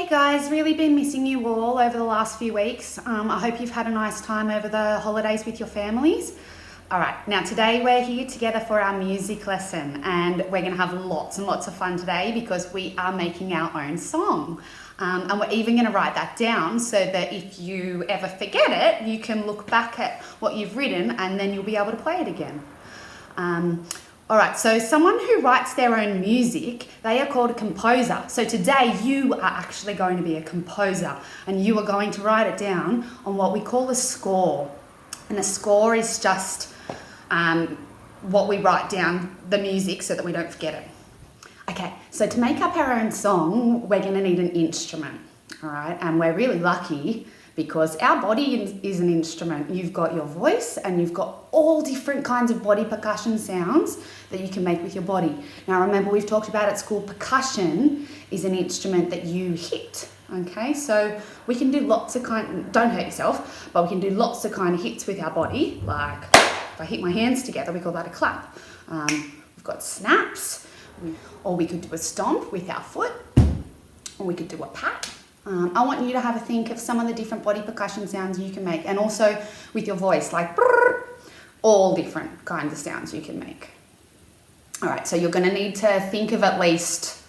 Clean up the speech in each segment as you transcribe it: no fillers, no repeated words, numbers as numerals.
Hey guys, really been missing you all over the last few weeks. I hope you've had a nice time over the holidays with your families. All right, now today we're here together for our music lesson and we're going to have lots and lots of fun today because we are making our own song. And we're even going to write that down so that if you ever forget it, you can look back at what you've written and then you'll be able to play it again. All right, so someone who writes their own music, they are called a composer. So today you are actually going to be a composer and you are going to write it down on what we call a score. And a score is just what we write down, the music, so that we don't forget it. Okay, so to make up our own song, we're gonna need an instrument, all right? And we're really lucky because our body is an instrument. You've got your voice and you've got all different kinds of body percussion sounds that you can make with your body. Now remember, we've talked about at school, percussion is an instrument that you hit, okay? So we can do lots of don't hurt yourself, but we can do lots of kind of hits with our body. Like if I hit my hands together, we call that a clap. We've got snaps, or we could do a stomp with our foot, or we could do a pat. I want you to have a think of some of the different body percussion sounds you can make, and also with your voice, like brrr, all different kinds of sounds you can make. All right, so you're going to need to think of at least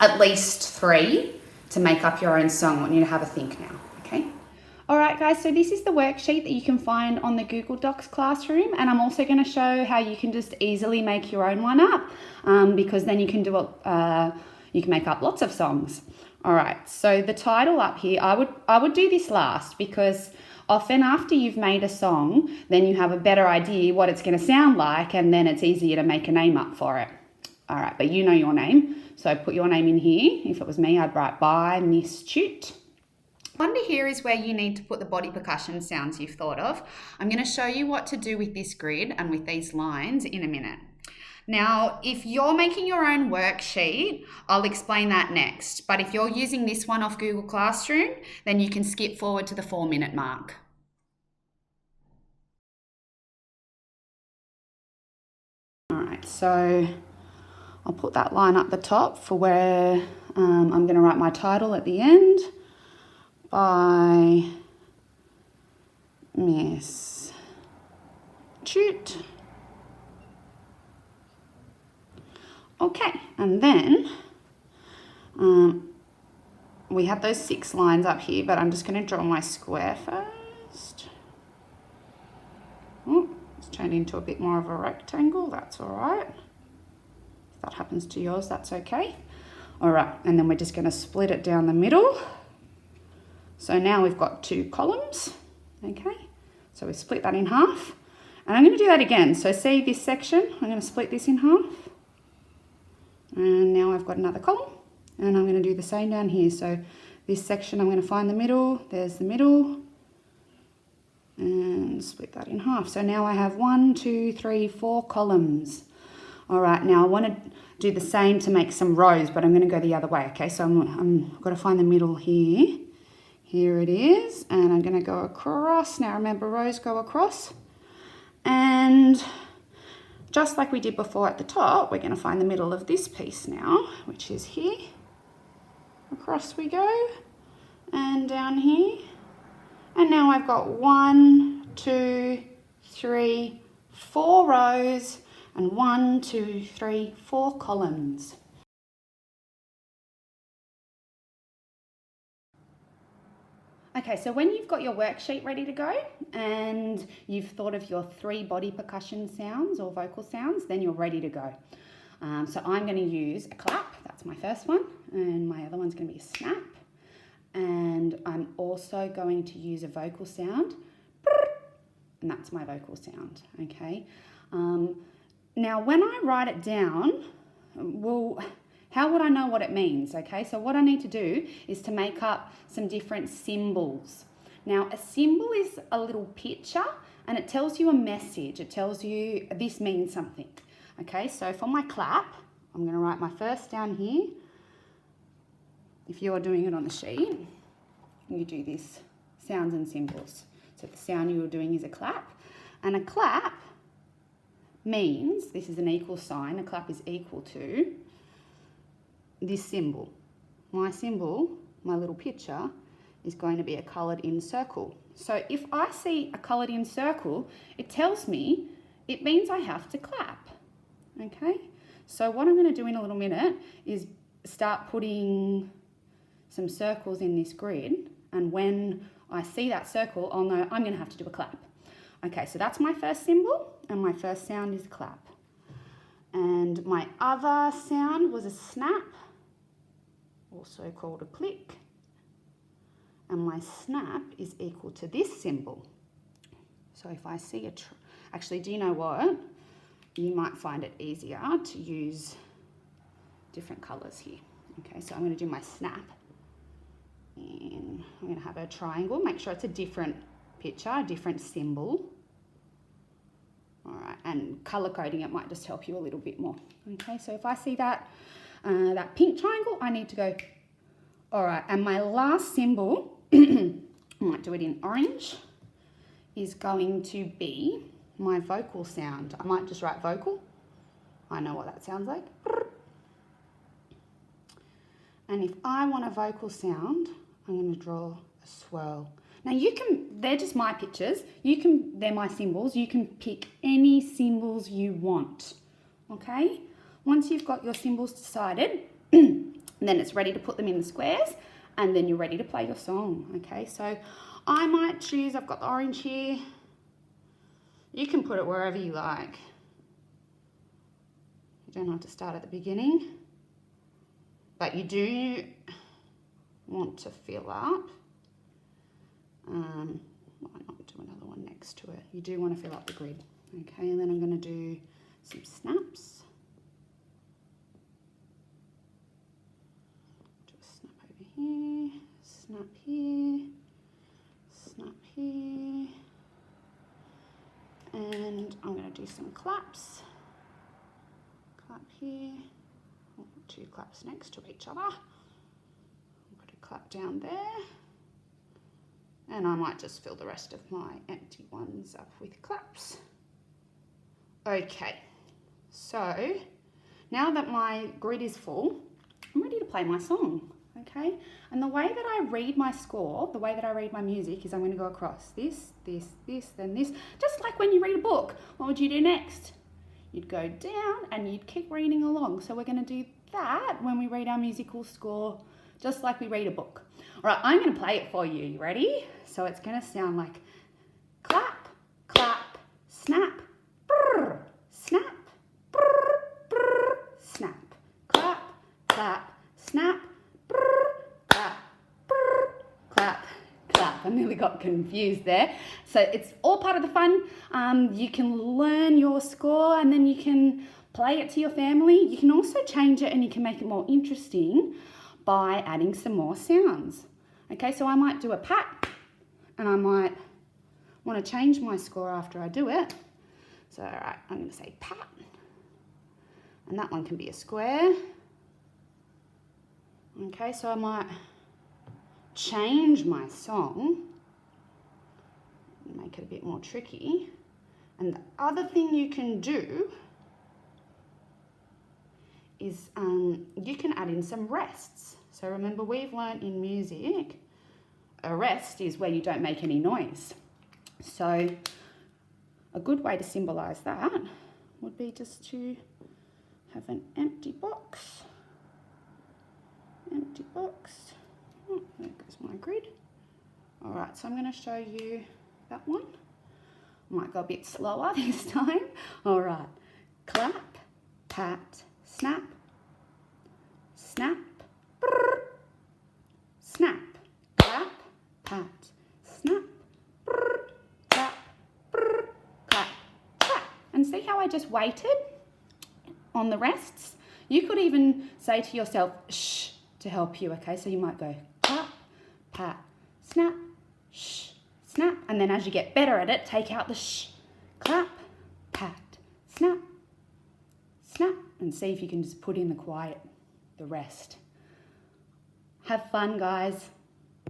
3 to make up your own song. I want you to have a think now, okay? All right, guys, so this is the worksheet that you can find on the Google Docs classroom, and I'm also going to show how you can just easily make your own one up, because then you can do you can make up lots of songs. All right, so the title up here, I would do this last because often after you've made a song, then you have a better idea what it's going to sound like, and then it's easier to make a name up for it. All right, but you know your name, so put your name in here. If it was me, I'd write by Miss Toot. Under here is where you need to put the body percussion sounds you've thought of. I'm going to show you what to do with this grid and with these lines in a minute. Now, if you're making your own worksheet, I'll explain that next. But if you're using this one off Google Classroom, then you can skip forward to the 4-minute mark. All right, so I'll put that line up the top for where I'm going to write my title at the end. By Miss Toot. Okay, and then we have those 6 lines up here, but I'm just going to draw my square first. Oh, it's turned into a bit more of a rectangle. That's all right. If that happens to yours, that's okay. All right, and then we're just going to split it down the middle. So now we've got 2 columns, okay? So we split that in half. And I'm going to do that again. So see this section, I'm going to split this in half. And now I've got another column. And I'm going to do the same down here. So this section, I'm going to find the middle. There's the middle. And split that in half. So now I have 1, 2, 3, 4 columns. All right, now I want to do the same to make some rows, but I'm going to go the other way, okay? So I'm got to find the middle here. Here it is, and I'm going to go across. Now remember, rows go across. And just like we did before at the top, we're going to find the middle of this piece now, which is here. Across we go, and down here. And now I've got 1, 2, 3, 4 rows, and 1, 2, 3, 4 columns. Okay, so when you've got your worksheet ready to go and you've thought of your 3 body percussion sounds or vocal sounds, then you're ready to go. So I'm going to use a clap, that's my first one, and my other one's going to be a snap. And I'm also going to use a vocal sound, and that's my vocal sound, okay? Now when I write it down, how would I know what it means, okay? So what I need to do is to make up some different symbols. Now, a symbol is a little picture and it tells you a message. It tells you this means something, okay? So for my clap, I'm going to write my first down here. If you're doing it on the sheet, you do this, sounds and symbols. So the sound you're doing is a clap. And a clap means, this is an equal sign, a clap is equal to this symbol. My symbol my little picture, is going to be a coloured in circle. So if I see a coloured in circle, it tells me, it means I have to clap, okay? So what I'm going to do in a little minute is start putting some circles in this grid, and when I see that circle, I'll know I'm going to have to do a clap. Okay, so that's my first symbol, and my first sound is clap. And my other sound was a snap, also called a click. And my snap is equal to this symbol. So if I see actually, do you know what? You might find it easier to use different colours here. Okay, so I'm going to do my snap. And I'm going to have a triangle. Make sure it's a different picture, a different symbol. All right, and colour coding it might just help you a little bit more. Okay, so if I see that pink triangle, I need to go. All right, and my last symbol, I might do it in orange, is going to be my vocal sound. I might just write vocal. I know what that sounds like. And if I want a vocal sound, I'm going to draw a swirl. Now they're just my pictures. They're my symbols. You can pick any symbols you want, okay? Once you've got your symbols decided, then it's ready to put them in the squares, and then you're ready to play your song, okay? So I might choose, I've got the orange here. You can put it wherever you like. You don't have to start at the beginning, but you do want to fill up. Why not do another one next to it? You do want to fill up the grid. Okay, and then I'm going to do some snaps. Do a snap over here, snap here, snap here. And I'm going to do some claps. Clap here. Oh, 2 claps next to each other. Put a clap down there. And I might just fill the rest of my empty ones up with claps. Okay, so now that my grid is full, I'm ready to play my song, okay? And the way that I read my score, the way that I read my music is I'm going to go across this, this, this, then this. Just like when you read a book, what would you do next? You'd go down and you'd keep reading along. So we're going to do that when we read our musical score, just like we read a book. All right, I'm going to play it for you. You ready? So it's going to sound like clap, clap, snap, brr, snap, brr, brr, snap, clap, clap, snap, brr, clap, brr, clap, clap. I nearly got confused there. So it's all part of the fun. You can learn your score and then you can play it to your family. You can also change it and you can make it more interesting by adding some more sounds. Okay, so I might do a pat and I might want to change my score after I do it. So, all right, I'm going to say pat. And that one can be a square. Okay, so I might change my song and make it a bit more tricky. And the other thing you can do is you can add in some rests. So remember, we've learned in music, a rest is where you don't make any noise. So a good way to symbolise that would be just to have an empty box. Empty box. Oh, there goes my grid. All right, so I'm going to show you that one. Might go a bit slower this time. All right, clap, pat, snap, snap, brr, snap, clap, pat, snap, brr, clap, brr, clap, clap. And see how I just waited on the rests? You could even say to yourself, shh, to help you, okay? So you might go clap, pat, snap, shh, snap. And then as you get better at it, take out the shh, clap, pat, snap, snap. And see if you can just put in the quiet, the rest. Have fun, guys.